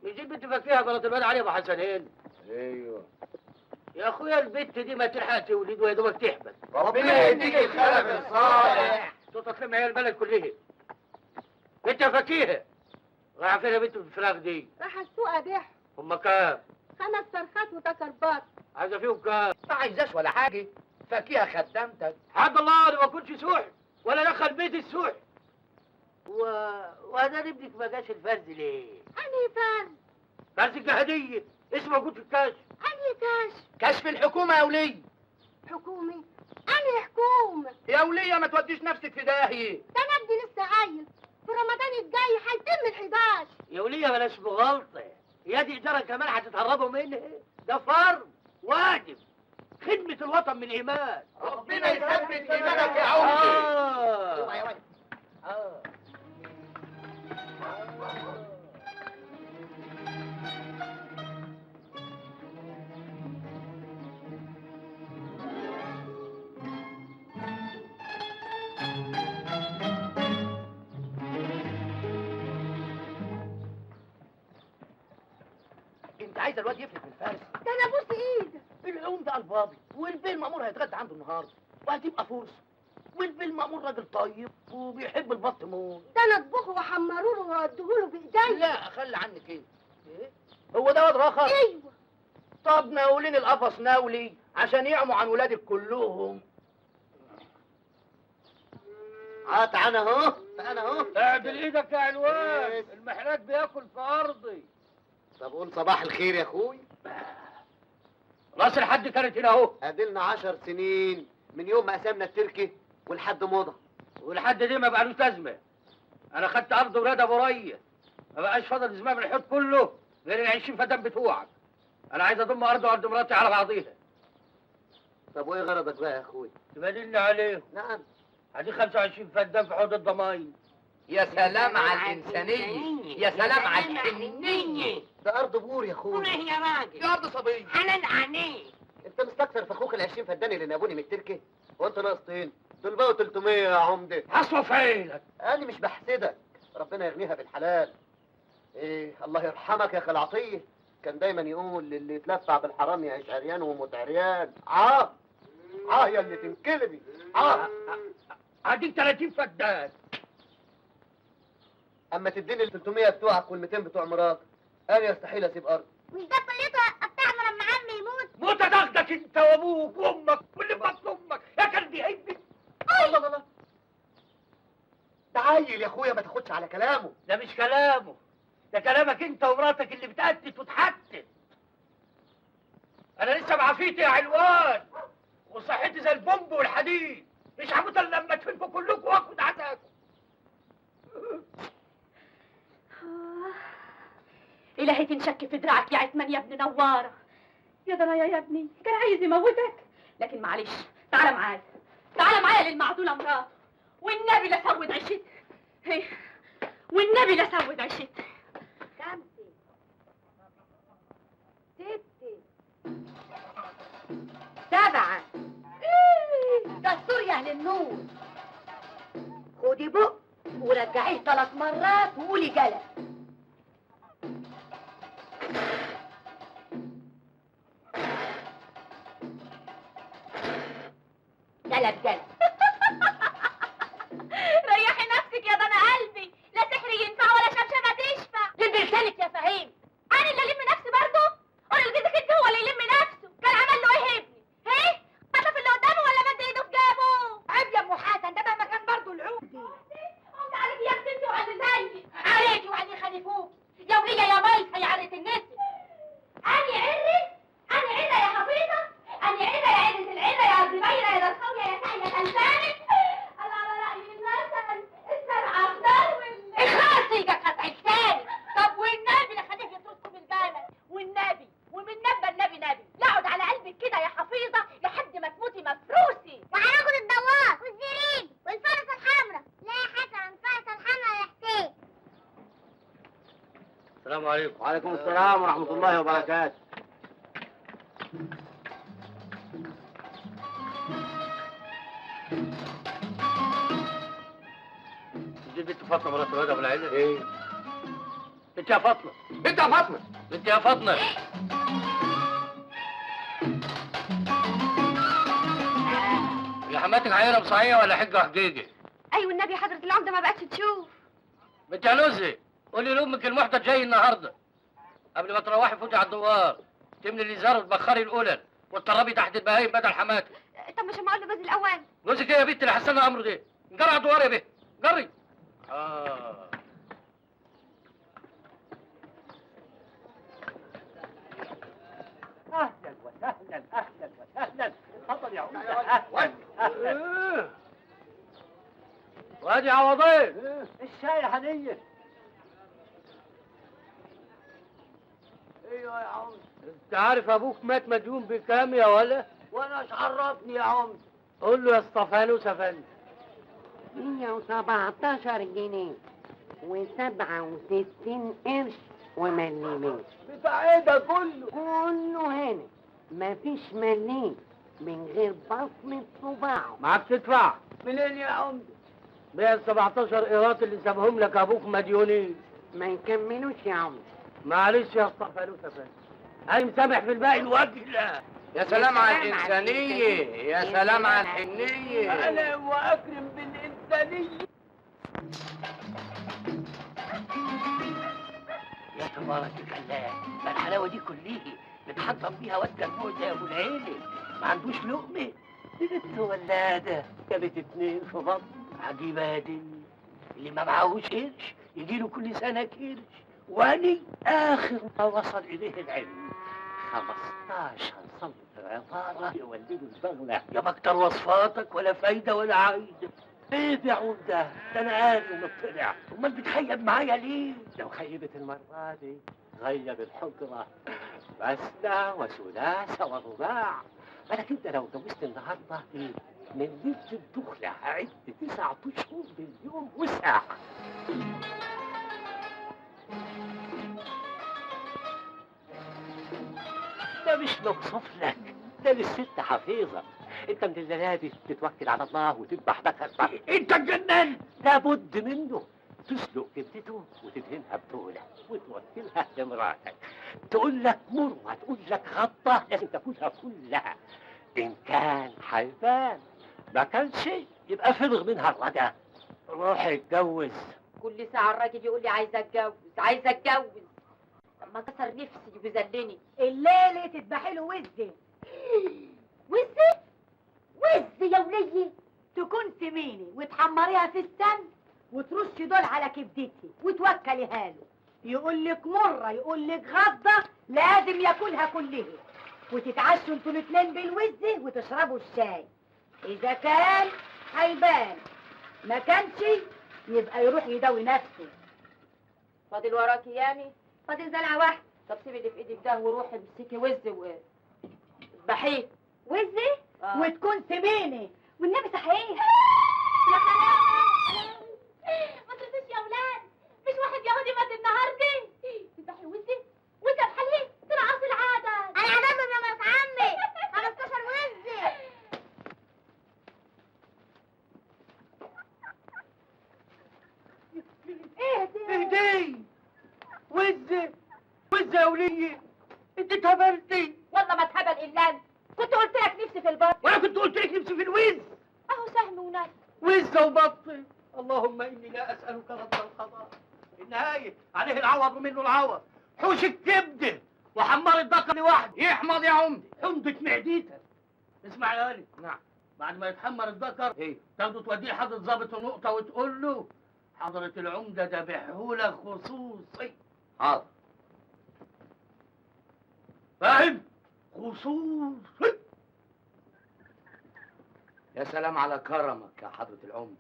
يجيب بنت فكيها غلط الواد علي ابو حسنين. ايوه يا اخويا البت دي ما تلحق تولد ويا دوبك تحبل. ربنا يهديك الخلف الصالح. تطلع عيال البلد كلها. بنت يا فكيها رايحه فين يا بنت الفراغ دي؟ راح السوق ابيعهم. هم كام؟ 5 فرخات وتكربات. عايزه فيهم كام؟ ما عايزاش ولا حاجه، فكيها خدامتك. حد الله انا ما كنتش سوح ولا دخل بيت السوح. وهذا ابنك ما جاش الفرز ليه؟ انهي فرد؟ فرز الجهديه اسمه موجود في الكاش. انهي كاش؟ كشف الحكومه يا وليه. حكومي؟ انهي حكومه؟ يا وليه ما توديش نفسك في داهيه. ده انا ابني لسه عيل، في رمضان الجاي هيتم ال11. يا وليه بلاش مغالطه، يا دي اداره كمان هتتهربوا منها. ده فرض واجب، خدمه الوطن من ايمان. ربنا يثبت ايمانك يا عمري. يا ولد. انت عايز الواد يفلت من الفارس. ده انا ابوس ايدك. العوم ده البابي، والبيه المأمور هيتغدى عنده النهارده وهتبقى فرصه. والبيه المأمور راجل طيب وبيحب البط موت. ده انا اطبخه واحمره له واوديه له بايدي. لا خلي عنك ايه؟ ايه؟ هو ده واد رخر؟ ايوه. طب ناولين القفص ناولي عشان يعموا عن ولادك كلهم. تعال اهو تعال اهو. اعدل ايدك يا عنوان، المحلاك بياكل في ارضي. طب قول صباح الخير يا اخوي. راس الحد كانت هنا اهو. اديلنا 10 سنين من يوم ما قسمنا التركي والحد مضى. والحد دي ما بقالوش لازمه. انا خدت ارض ولاد ابو ريه، ما بقاش فاضل زمام الحوت كله غير ال 20 فدان بتوعك. انا عايز اضم ارض وارض مراتي على بعضيها. طب وايه غرضك بقى يا اخوي؟ تبادلني عليهم. نعم. هدي 25 فدان في حوض الضماين. يا سلام على الإنسانية، يا سلام على الحنية. ده ارض بور يا اخوي. يا راجل دي أرض صبية. حنان عينيك. انت مستكتر في اخوك ال 20 فدان اللي نابوني من التركي؟ وانت ناقص طين؟ دول بقوا 300 يا عمده. حصوه في عينك. انا مش بحسدك، ربنا يغنيها بالحلال. ايه الله يرحمك يا اخي العطيه، كان دايما يقول اللي يتلفع بالحرام يعيش عريان ويموت عريان. يا اللي تنكلبي. هديك 30 فدان. اما تديني ال 300 بتوعك وال200 بتوع مراتك، انا يستحيل اسيب ارض. مش ده كليته بتاعنا لما عمي يموت؟ موت تاخدك انت وابوك وامك واللي في بطن امك يا كلب هيبي. الله ده عيل يا اخويا، ما تاخدش على كلامه. ده مش كلامه، ده كلامك انت ومراتك اللي بتقتت وتحتت. انا لسه بعافيتي يا علوان وصحتي زي البومب والحديد، مش هموت الا لما ادفنكم كلكم واخد عزاكم. إلهي تنشك في دراعك يا عثمان يا ابن نوارة. يا ضنايا يا ابني، كان عايز يموتك، لكن معلش تعال معايا، تعال معايا للمعدولة مراته، والنبي لا سود عشتك. والنبي لا سود عشتك. 5 6 7 دستور يا اهل النور. خدي بق ورجعيه 3 مرات وقولي جلس. جلس. ريحي نفسك يا ضنا قلبي، لا سحر ينفع ولا شبشبة تشفى. جد لسانك يا فهيم. أنا اللي ألم نفسي برضه؟ قولي لجدك أنت هو اللي يلم نفسه، كان عمل له إيه ابني؟ إيه؟ خطف اللي قدامه ولا مد إيده في جابه؟ عيب يا ام حسن، ده مهما كان برضه العود. قمت عليكي يا بنتي وعلى زيي. عليكي وعلي خليفوك يا وليه يا بايخه يا عرة النسي. أني عرة؟ أني عرة يا حفيظة؟ أني عرة يا عرة العرة يا زبيرة يا دلخوية يا سعية خلفانك؟ الله على رأي المثل، السبع أخضر اخلصي يا قطع الثاني. طب والنبي لا خليه يطردكم بالجمل، والنبي ومن نبى النبي نبي، يقعد على قلبك كده يا حفيظة لحد ما تموتي مفروسي. وهناخد الدوار والزريب والفرس الحمراء. لا يا حسن، الفرس الحمراء يا حسين. السلام عليكم. وعليكم السلام ورحمه الله وبركاته. دي بنت فاطمه مرات الواد ابو العيله. ايه بنت يا فاطمه، انت يا فاطمه. بنت يا فاطمه. يا حماتك عينه صحيحه ولا حجه حقيقي؟ ايوه النبي حضرة العمدة ما بقتش تشوف. بنت يا لوزي، قولي لامك المحتج جاي النهارده. قبل ما تروحي فوتي على الدوار، تملي الازار وتبخري القلل وتطربي تحت البهايم بدل حماتك. طب مش هما اقول له جوز الاول؟ جوزك ايه يا بنت اللي حسنا امره ده؟ جري على الدوار يا بيه، جري. اهلا وسهلا اهلا وسهلا. اتفضل يا عمده. اهلا. وادي عوضين. الشاي هنيه. ايوه يا عمده. انت عارف ابوك مات مديون بكام يا ولا؟ وانا ايش عرفني يا عمده؟ قول له يا اسطفانوس يا فندم. 117 جنيه و67 قرش ومليمين. بتاع ايه ده كله؟ كله هنا مفيش مليم من غير بصمة صباعه. معاك تدفع منين يا عمده؟ 117 قيراط اللي سابهم لك ابوك مديونين. ما يكملوش يا عمر. معلش يا اسطفانوس يا فندم، انا مسامح في الباقي الوجه. لا يا سلام على الإنسانية، يا سلام على الحنية. أهلا وأكرم بالإنسانية. يا تبارك الله، ما الحلاوة دي كلها بتحضر بيها واد جنبه زي أبو العيلة، ما عندوش لقمة. دي بنت ولادة جابت 2 في بطن. عجيبة يا دي، اللي ما معهوش قرش يجيله كل سنة قرش، واني آخر ما وصل إليه العلم 15 صنف عبارة يولدوا البغلة. يا مكتر وصفاتك ولا فايدة ولا عايدة. ايه يا عمدة؟ ده انا قال ومطلع، امال بتخيب معايا ليه؟ لو خيبت المرة دي غيب الحجرة، مثنى وثلاثة ورباع. بالك انت لو اتجوزت النهارده ايه؟ من ليلة الدخلة هعد 9 اشهر باليوم وساعة. ده مش موصوف لك، ده للست حفيظة. انت من الليلة دي تتوكل على الله وتذبح ذكر. انت اتجننت. لابد منه. تسلق كبدته وتدهنها بتولة وتوكلها لمراتك. تقول لك مرة، تقول لك غطة، لازم تاكلها كلها. ان كان حيبان، ما كانش يبقى فرغ منها الرجاء. روح اتجوز. كل ساعة الراجل يقول لي عايزة اتجوز عايزة اتجوز. لما كسر نفسي بيذلني. الليلة تذبحي له وزة. وزي وزي يا ولية. تكون سمينة وتحمريها في السمن وترشي دول على كبدتي وتوكليها له. يقول لك مرة يقول لك غضة، لازم ياكلها كلها. وتتعشوا انتوا الاتنين بالوزة وتشربوا الشاي. إذا كان هيبان، ما كانش يبقى يروح يداوي نفسه. فاضل وراكي يامي؟ فاضل زلعة واحدة. طب سيبي اللي في ايدك ده وروحي امسكي وز اذبحيه. وزة وتكون سمينة. والنبي صحيح. يا سلام، ما تنسوش يا اولاد، مش واحد يهودي مات النهارده. تذبحي وزه وذبح ليه؟ ترعاص العاده. انا عددهم يا مرات عمي 15 وزه. اهدي وزة وزة يا ولية، انت اتهبلتي. والله ما اتهبل الا انت. كنت قلت لك نفسي في البط. وانا كنت قلت لك نفسي في الوز. اهو سهم ونبي. وزة وبطي. اللهم اني لا اسالك رد القضاء، النهاية عليه العوض ومنه العوض. حوش الكبدة وحمار الدقة لوحده يحمض يا عمدي، حمضة معدتك. اسمع يا ولد. نعم. بعد ما يتحمر الذكر ايه؟ تاخده توديه لحضرة ضابط النقطة وتقول له حضرة العمدة ذبحهولك خصوصي. حاضر. فاهم؟ خصوصي. يا سلام على كرمك يا حضرة العمدة.